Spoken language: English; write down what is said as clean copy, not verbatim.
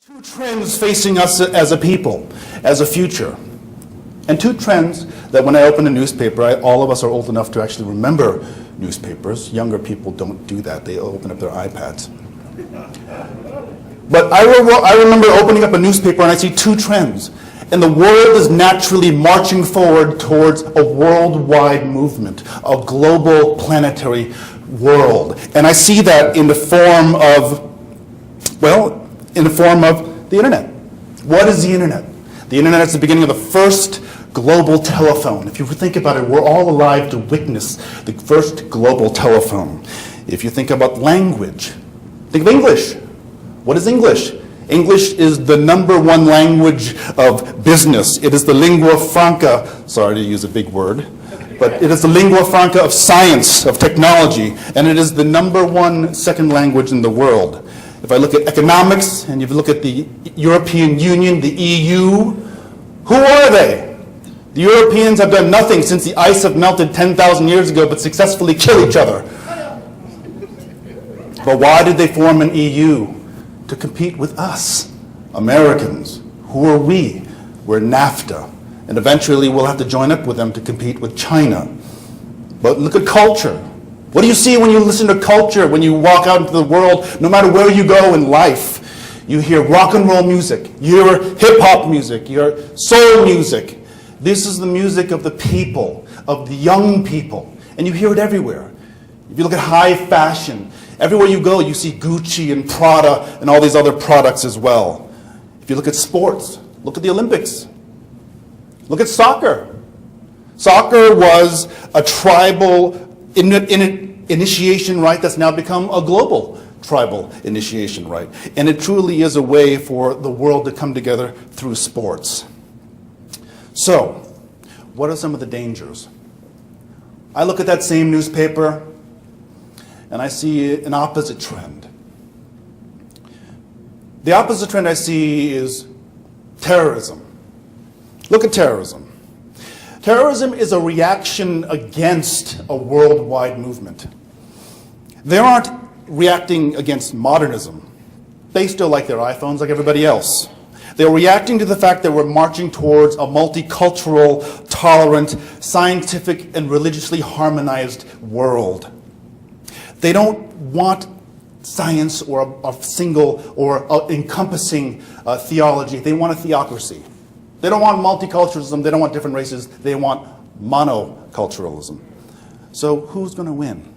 Two trends facing us as a people, as a future. And two trends that when I open a newspaper, all of us are old enough to actually remember newspapers. Younger people don't do that. They open up their iPads. But I remember opening up a newspaper and I see two trends. And the world is naturally marching forward towards a worldwide movement, a global planetary world. And I see that in the form of, well, in the form of the internet. What is the internet? The internet is the beginning of the first global telephone. If you think about it, we're all alive to witness the first global telephone. If you think about language, think of English. What is English? English is the #1 language of business. It is the lingua franca, sorry to use a big word, but it is the lingua franca of science, of technology, and it is the #1 second language in the world. If I look at economics, and if you look at the European Union, the EU, who are they? The Europeans have done nothing since the ice have melted 10,000 years ago but successfully kill each other. But why did they form an EU? To compete with us, Americans. Who are we? We're NAFTA. And eventually we'll have to join up with them to compete with China. But look at culture. What do you see when you listen to culture, when you walk out into the world, no matter where you go in life? You hear rock and roll music, you hear hip-hop music, you hear soul music. This is the music of the people, of the young people. And you hear it everywhere. If you look at high fashion, everywhere you go, you see Gucci and Prada and all these other products as well. If you look at sports, look at the Olympics. Look at soccer. Soccer was a tribal initiation rite that's now become a global tribal initiation rite. And it truly is a way for the world to come together through sports. So, what are some of the dangers? I look at that same newspaper and I see an opposite trend. The opposite trend I see is terrorism. Look at terrorism. Terrorism is a reaction against a worldwide movement. They aren't reacting against modernism. They still like their iPhones like everybody else. They're reacting to the fact that we're marching towards a multicultural, tolerant, scientific, and religiously harmonized world. They don't want science or a single or encompassing theology. They want a theocracy. They don't want multiculturalism. They don't want different races. They want monoculturalism. So who's going to win?